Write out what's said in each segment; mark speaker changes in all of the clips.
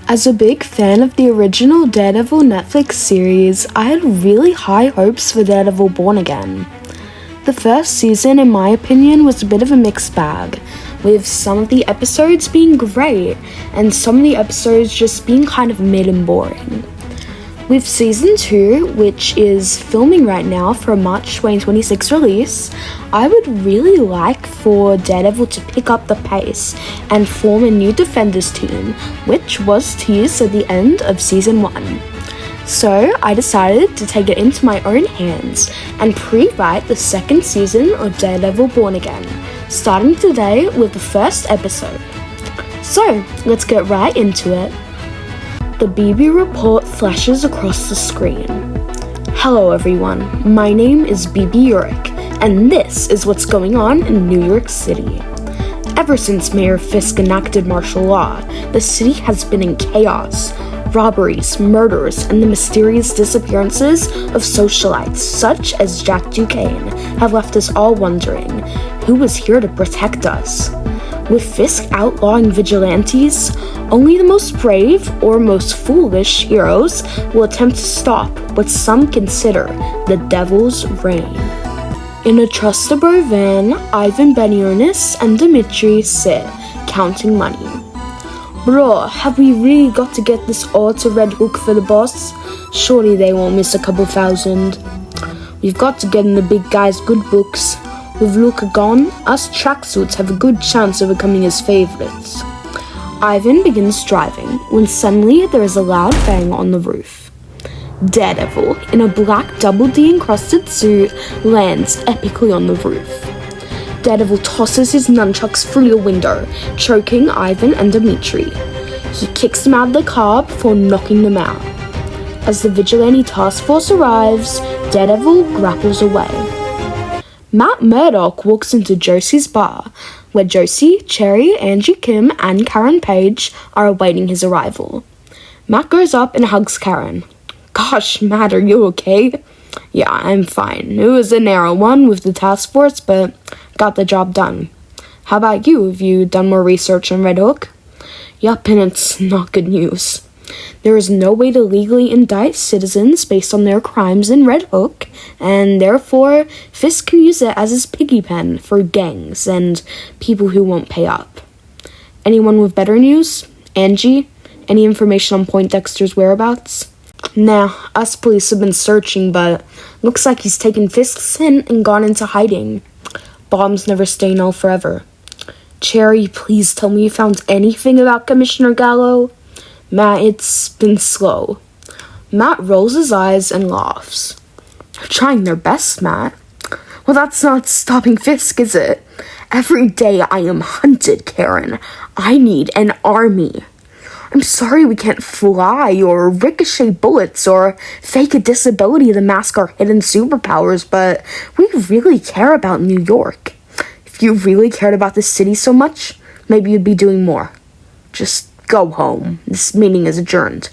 Speaker 1: As a big fan of the original Daredevil Netflix series, I had really high hopes for Daredevil Born Again. The first season, in my opinion, was a bit of a mixed bag, with some of the episodes being great, and some of the episodes just being kind of mid and boring. With Season 2, which is filming right now for a March 2026 release, I would really like for Daredevil to pick up the pace and form a new Defenders team, which was teased at the end of Season 1. So I decided to take it into my own hands and pre-write the second season of Daredevil Born Again, starting today with the first episode. So let's get right into it. The BB report flashes across the screen. Hello everyone, my name is BB Urick, and this is what's going on in New York City. Ever since Mayor Fisk enacted martial law, the city has been in chaos. Robberies, murders, and the mysterious disappearances of socialites such as Jack Duquesne have left us all wondering, who was here to protect us? With Fisk outlawing vigilantes, only the most brave or most foolish heroes will attempt to stop what some consider the devil's reign. In a Trustable van, Ivan Benionis and Dimitri sit, counting money. Bro, have we really got to get this all to Red Hook for the boss? Surely they won't miss a couple thousand. We've got to get in the big guy's good books. With Luca gone, us tracksuits have a good chance of becoming his favorites. Ivan begins driving, when suddenly there is a loud bang on the roof. Daredevil, in a black double D encrusted suit, lands epically on the roof. Daredevil tosses his nunchucks through the window, choking Ivan and Dimitri. He kicks them out of the car before knocking them out. As the vigilante task force arrives, Daredevil grapples away. Matt Murdock walks into Josie's bar, where Josie, Cherry, Angie Kim, and Karen Page are awaiting his arrival. Matt goes up and hugs Karen. Gosh, Matt, are you okay? Yeah, I'm fine. It was a narrow one with the task force, but got the job done. How about you? Have you done more research on Red Hook? Yup, and it's not good news. There is no way to legally indict citizens based on their crimes in Red Hook, and therefore Fisk can use it as his piggy pen for gangs and people who won't pay up. Anyone with better news? Angie? Any information on Poindexter's whereabouts? Nah, us police have been searching, but looks like he's taken Fisk's hint and gone into hiding. Bombs never stay null forever. Cherry, please tell me you found anything about Commissioner Gallo? Matt, it's been slow. Matt rolls his eyes and laughs. They're trying their best, Matt. Well, that's not stopping Fisk, is it? Every day I am hunted, Karen. I need an army. I'm sorry we can't fly or ricochet bullets or fake a disability to mask our hidden superpowers, but we really care about New York. If you really cared about this city so much, maybe you'd be doing more. Just go home. This meeting is adjourned.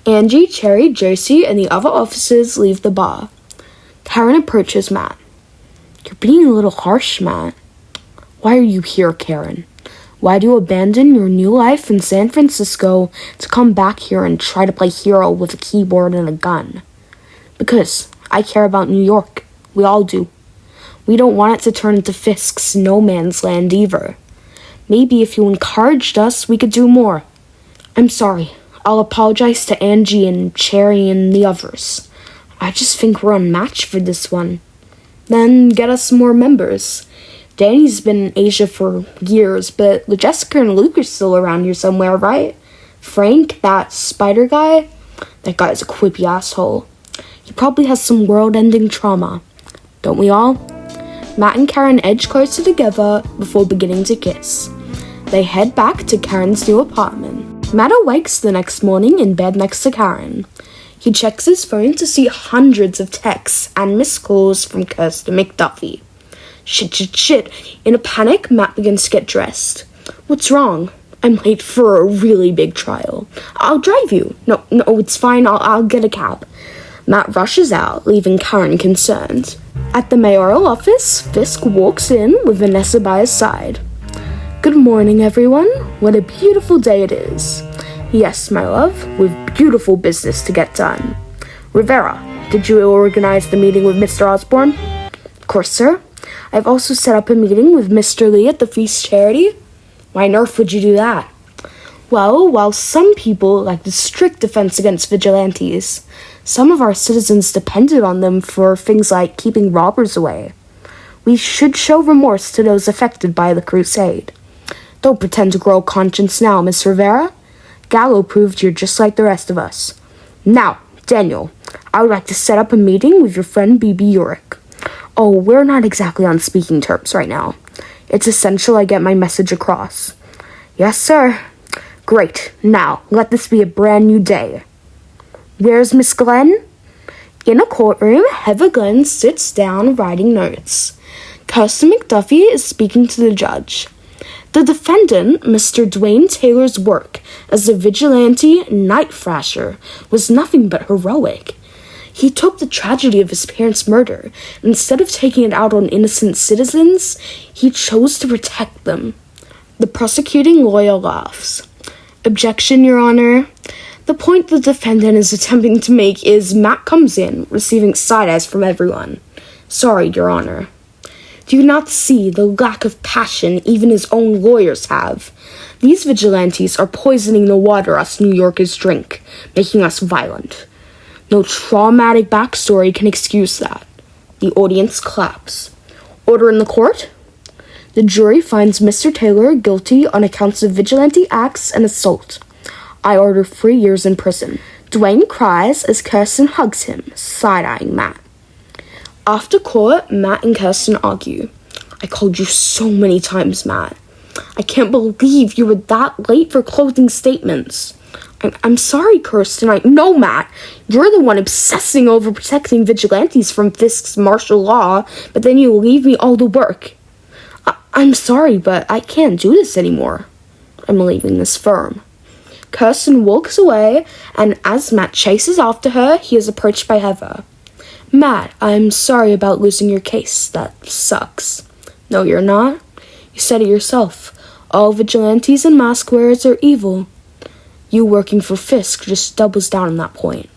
Speaker 1: Angie, Cherry, Josie, and the other officers leave the bar. Karen approaches Matt. You're being a little harsh, Matt. Why are you here, Karen? Why do you abandon your new life in San Francisco to come back here and try to play hero with a keyboard and a gun? Because I care about New York. We all do. We don't want it to turn into Fisk's no man's land either. Maybe if you encouraged us, we could do more. I'm sorry. I'll apologize to Angie and Cherry and the others. I just think we're unmatched for this one. Then get us more members. Danny's been in Asia for years, but Jessica and Luke are still around here somewhere, right? Frank, that spider guy? That guy's a quippy asshole. He probably has some world-ending trauma. Don't we all? Matt and Karen edge closer together before beginning to kiss. They head back to Karen's new apartment. Matt awakes the next morning in bed next to Karen. He checks his phone to see hundreds of texts and missed calls from Kirsten McDuffie. Shit. In a panic, Matt begins to get dressed. What's wrong? I'm late for a really big trial. I'll drive you. No, it's fine. I'll get a cab. Matt rushes out, leaving Karen concerned. At the mayoral office, Fisk walks in with Vanessa by his side. Good morning, everyone. What a beautiful day it is. Yes, my love, we've beautiful business to get done. Rivera, did you organize the meeting with Mr. Osborne? Of course, sir. I've also set up a meeting with Mr. Lee at the Feast Charity. Why on earth would you do that? Well, while some people like the strict defense against vigilantes, some of our citizens depended on them for things like keeping robbers away. We should show remorse to those affected by the crusade. Don't pretend to grow conscience now, Miss Rivera. Gallo proved you're just like the rest of us. Now, Daniel, I would like to set up a meeting with your friend B.B. Urick. Oh, we're not exactly on speaking terms right now. It's essential I get my message across. Yes, sir. Great. Now, let this be a brand new day. Where's Miss Glenn? In a courtroom, Heather Glenn sits down writing notes. Kirsten McDuffie is speaking to the judge. The defendant, Mr. Dwayne Taylor's work as a vigilante night thrasher was nothing but heroic. He took the tragedy of his parents' murder, and instead of taking it out on innocent citizens, he chose to protect them. The prosecuting lawyer laughs. Objection, Your Honor. The point the defendant is attempting to make is Matt comes in, receiving side-eyes from everyone. Sorry, Your Honor. Do you not see the lack of passion even his own lawyers have? These vigilantes are poisoning the water us New Yorkers drink, making us violent. No traumatic backstory can excuse that. The audience claps. Order in the court? The jury finds Mr. Taylor guilty on accounts of vigilante acts and assault. I order 3 years in prison. Dwayne cries as Kirsten hugs him, side-eyeing Matt. After court, Matt and Kirsten argue. I called you so many times, Matt. I can't believe you were that late for closing statements. I'm sorry, Kirsten. No, Matt. You're the one obsessing over protecting vigilantes from Fisk's martial law, but then you leave me all the work. I'm sorry, but I can't do this anymore. I'm leaving this firm. Kirsten walks away, and as Matt chases after her, he is approached by Heather. Matt, I'm sorry about losing your case. That sucks. No, you're not. You said it yourself. All vigilantes and mask wearers are evil. You working for Fisk just doubles down on that point.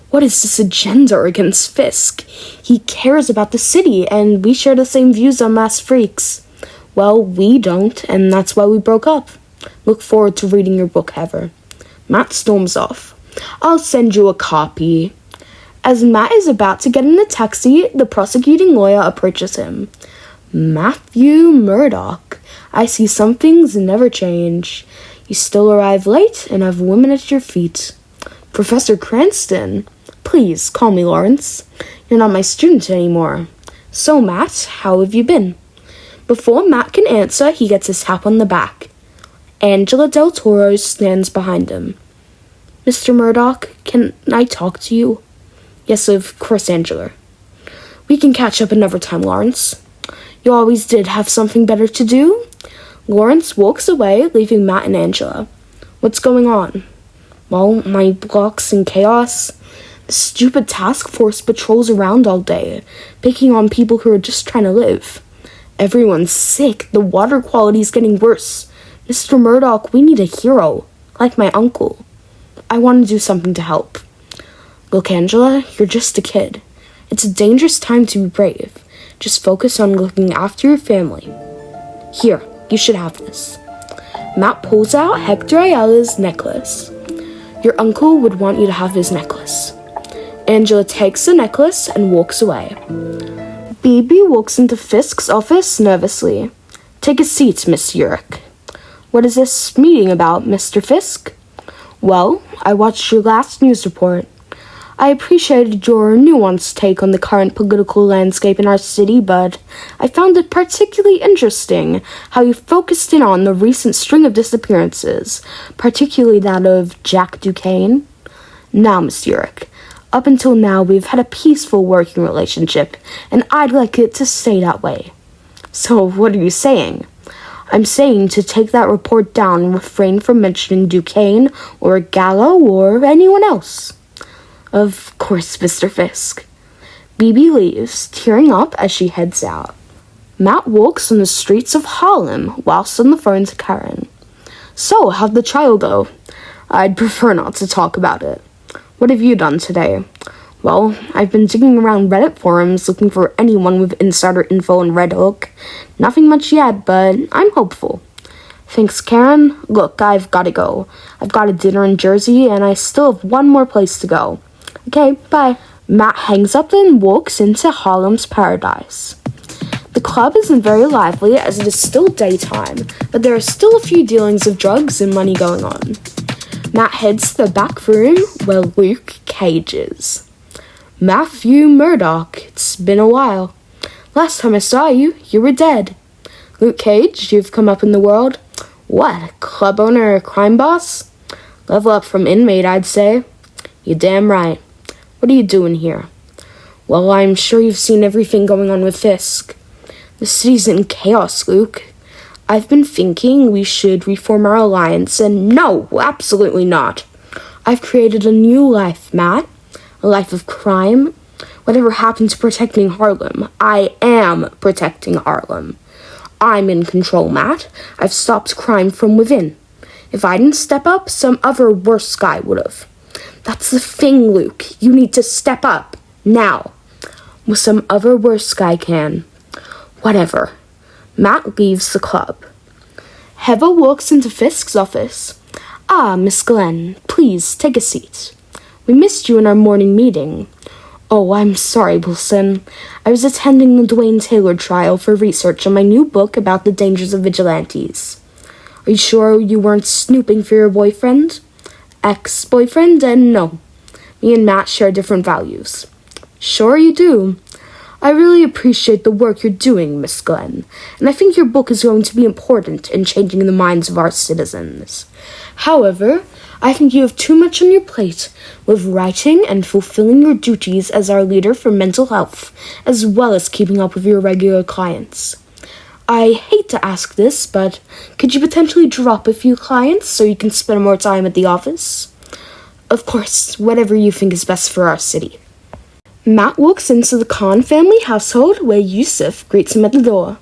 Speaker 1: What is this agenda against Fisk? He cares about the city, and we share the same views on mass freaks. Well, we don't, and that's why we broke up. Look forward to reading your book, Heather. Matt storms off. I'll send you a copy. As Matt is about to get in a taxi, the prosecuting lawyer approaches him. Matthew Murdoch, I see some things never change. You still arrive late and have women at your feet. Professor Cranston, please call me Lawrence. You're not my student anymore. So, Matt, how have you been? Before Matt can answer, he gets his tap on the back. Angela Del Toro stands behind him. Mr. Murdoch, can I talk to you? Yes, of course, Angela. We can catch up another time, Lawrence. You always did have something better to do? Lawrence walks away, leaving Matt and Angela. What's going on? Well, my block's in chaos. The stupid task force patrols around all day, picking on people who are just trying to live. Everyone's sick. The water quality's getting worse. Mr. Murdoch, we need a hero, like my uncle. I want to do something to help. Look, Angela, you're just a kid. It's a dangerous time to be brave. Just focus on looking after your family. Here, you should have this. Matt pulls out Hector Ayala's necklace. Your uncle would want you to have his necklace. Angela takes the necklace and walks away. BB walks into Fisk's office nervously. Take a seat, Miss Urick. What is this meeting about, Mr. Fisk? Well, I watched your last news report. I appreciated your nuanced take on the current political landscape in our city, but I found it particularly interesting how you focused in on the recent string of disappearances, particularly that of Jack Duquesne. Now, Miss Urick, up until now we've had a peaceful working relationship, and I'd like it to stay that way. So, what are you saying? I'm saying to take that report down and refrain from mentioning Duquesne or Gallo or anyone else. Of course, Mr. Fisk. BB leaves, tearing up as she heads out. Matt walks on the streets of Harlem whilst on the phone to Karen. So, how'd the trial go? I'd prefer not to talk about it. What have you done today? Well, I've been digging around Reddit forums looking for anyone with insider info on Red Hook. Nothing much yet, but I'm hopeful. Thanks, Karen. Look, I've gotta go. I've got a dinner in Jersey, and I still have one more place to go. Okay, bye. Matt hangs up and walks into Harlem's Paradise. The club isn't very lively as it is still daytime, but there are still a few dealings of drugs and money going on. Matt heads to the back room where Luke Cage is. Matthew Murdoch, it's been a while. Last time I saw you, you were dead. Luke Cage, you've come up in the world. What, club owner or crime boss? Level up from inmate, I'd say. You're damn right. What are you doing here? Well, I'm sure you've seen everything going on with Fisk. The city's in chaos, Luke. I've been thinking we should reform our alliance, and no, absolutely not. I've created a new life, Matt. A life of crime. Whatever happened to protecting Harlem? I am protecting Harlem. I'm in control, Matt. I've stopped crime from within. If I didn't step up, some other worse guy would have. That's the thing, Luke. You need to step up. Now. Well, some other worse guy can. Whatever. Matt leaves the club. Heather walks into Fisk's office. Ah, Miss Glenn, please take a seat. We missed you in our morning meeting. Oh, I'm sorry, Wilson. I was attending the Dwayne Taylor trial for research on my new book about the dangers of vigilantes. Are you sure you weren't snooping for your boyfriend? Ex-boyfriend? And no. Me and Matt share different values. Sure you do. I really appreciate the work you're doing, Miss Glenn, and I think your book is going to be important in changing the minds of our citizens. However, I think you have too much on your plate with writing and fulfilling your duties as our leader for mental health, as well as keeping up with your regular clients. I hate to ask this, but could you potentially drop a few clients so you can spend more time at the office? Of course, whatever you think is best for our city. Matt walks into the Khan family household where Yusuf greets him at the door.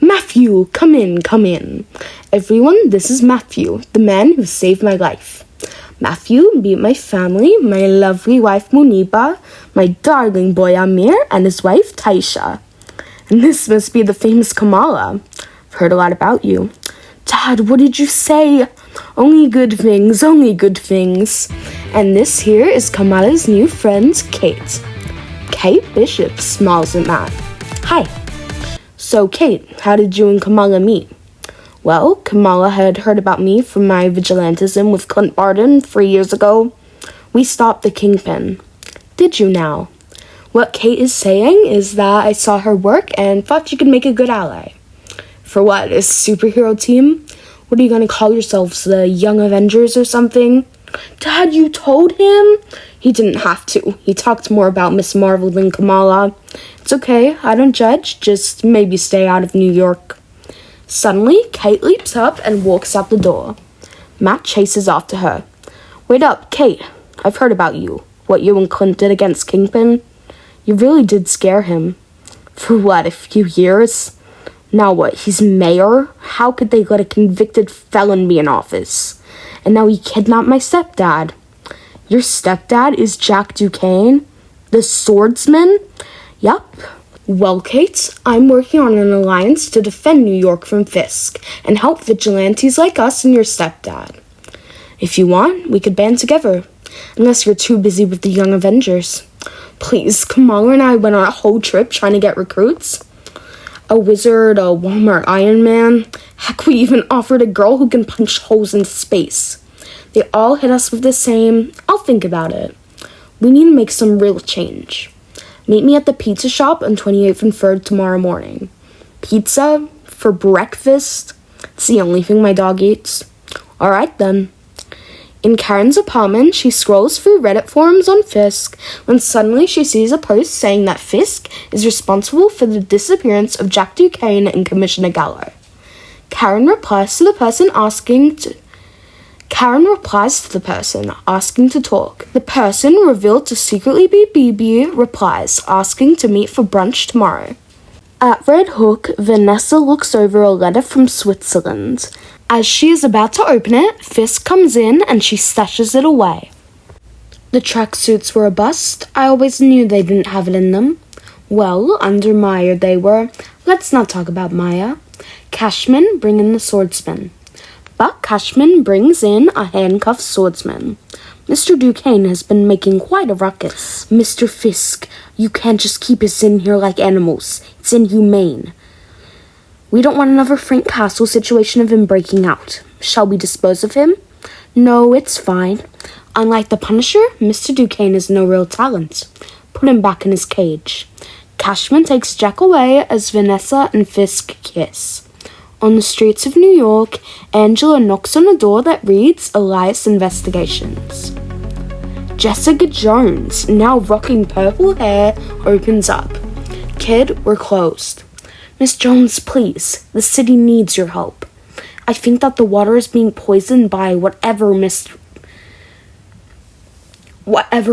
Speaker 1: Matthew, come in, come in. Everyone, this is Matthew, the man who saved my life. Matthew, meet my family, my lovely wife Muniba, my darling boy Amir, and his wife Taisha. And this must be the famous Kamala. I've heard a lot about you. Dad, what did you say? Only good things, only good things. And this here is Kamala's new friend, Kate. Kate Bishop smiles at Matt. Hi. So, Kate, how did you and Kamala meet? Well, Kamala had heard about me from my vigilantism with Clint Barton 3 years ago. We stopped the Kingpin. Did you now? What Kate is saying is that I saw her work and thought she could make a good ally. For what, a superhero team? What are you going to call yourselves, the Young Avengers or something? Dad, you told him? He didn't have to. He talked more about Miss Marvel than Kamala. It's okay, I don't judge, just maybe stay out of New York. Suddenly, Kate leaps up and walks out the door. Matt chases after her. Wait up, Kate. I've heard about you. What you and Clint did against Kingpin. You really did scare him. For what, a few years? Now what, he's mayor? How could they let a convicted felon be in office? And now he kidnapped my stepdad. Your stepdad is Jack Duquesne? The swordsman? Yup. Well, Kate, I'm working on an alliance to defend New York from Fisk and help vigilantes like us and your stepdad. If you want, we could band together, unless you're too busy with the Young Avengers. Please, Kamala and I went on a whole trip trying to get recruits. A wizard, a Walmart Iron Man. Heck, we even offered a girl who can punch holes in space. They all hit us with the same, I'll think about it. We need to make some real change. Meet me at the pizza shop on 28th and 3rd tomorrow morning. Pizza? For breakfast? It's the only thing my dog eats. Alright then. In Karen's apartment, she scrolls through Reddit forums on Fisk when suddenly she sees a post saying that Fisk is responsible for the disappearance of Jack Duquesne and Commissioner Gallo. Karen replies to the person asking to talk. The person, revealed to secretly be BB, replies, asking to meet for brunch tomorrow. At Red Hook, Vanessa looks over a letter from Switzerland. As she is about to open it, Fisk comes in and she stashes it away. The tracksuits were a bust. I always knew they didn't have it in them. Well, under Maya they were. Let's not talk about Maya. Cashman bring in the swordsman. But Cashman brings in a handcuffed swordsman. Mr. Duquesne has been making quite a ruckus. Mr. Fisk, you can't just keep us in here like animals. It's inhumane. We don't want another Frank Castle situation of him breaking out. Shall we dispose of him? No, it's fine. Unlike the Punisher, Mr. Duquesne has no real talent. Put him back in his cage. Cashman takes Jack away as Vanessa and Fisk kiss. On the streets of New York, Angela knocks on a door that reads Elias Investigations. Jessica Jones, now rocking purple hair, opens up. Kid, we're closed. Miss Jones, please. The city needs your help. I think that the water is being poisoned by whatever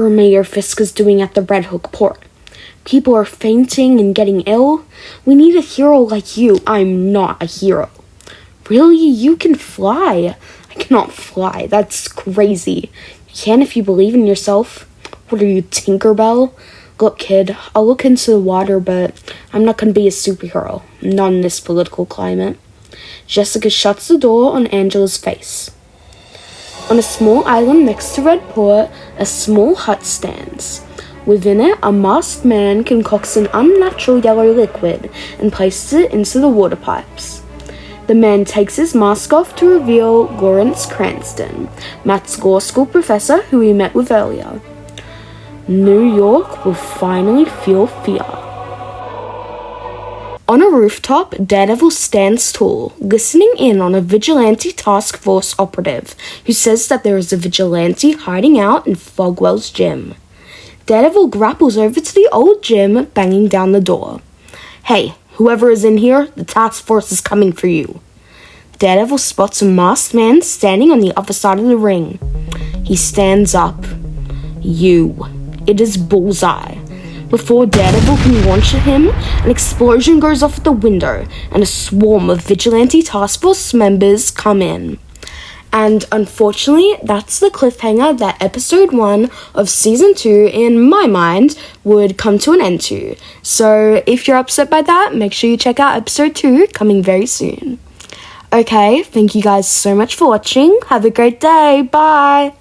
Speaker 1: Mayor Fisk is doing at the Red Hook port. People are fainting and getting ill. We need a hero like you. I'm not a hero. Really? You can fly? I cannot fly. That's crazy. You can if you believe in yourself. What are you, Tinkerbell? Look, kid, I'll look into the water, but I'm not going to be a superhero. Not in this political climate. Jessica shuts the door on Angela's face. On a small island next to Redport, a small hut stands. Within it, a masked man concocts an unnatural yellow liquid and places it into the water pipes. The man takes his mask off to reveal Lawrence Cranston, Matt's law school professor who we met with earlier. New York will finally feel fear. On a rooftop, Daredevil stands tall, listening in on a vigilante task force operative who says that there is a vigilante hiding out in Fogwell's gym. Daredevil grapples over to the old gym, banging down the door. Hey, whoever is in here, the task force is coming for you. Daredevil spots a masked man standing on the other side of the ring. He stands up. You. It is Bullseye. Before Daredevil can launch at him, an explosion goes off at the window, and a swarm of vigilante task force members come in. And unfortunately, that's the cliffhanger that episode 1 of season 2, in my mind, would come to an end to. So if you're upset by that, make sure you check out episode 2, coming very soon. Okay, thank you guys so much for watching. Have a great day. Bye!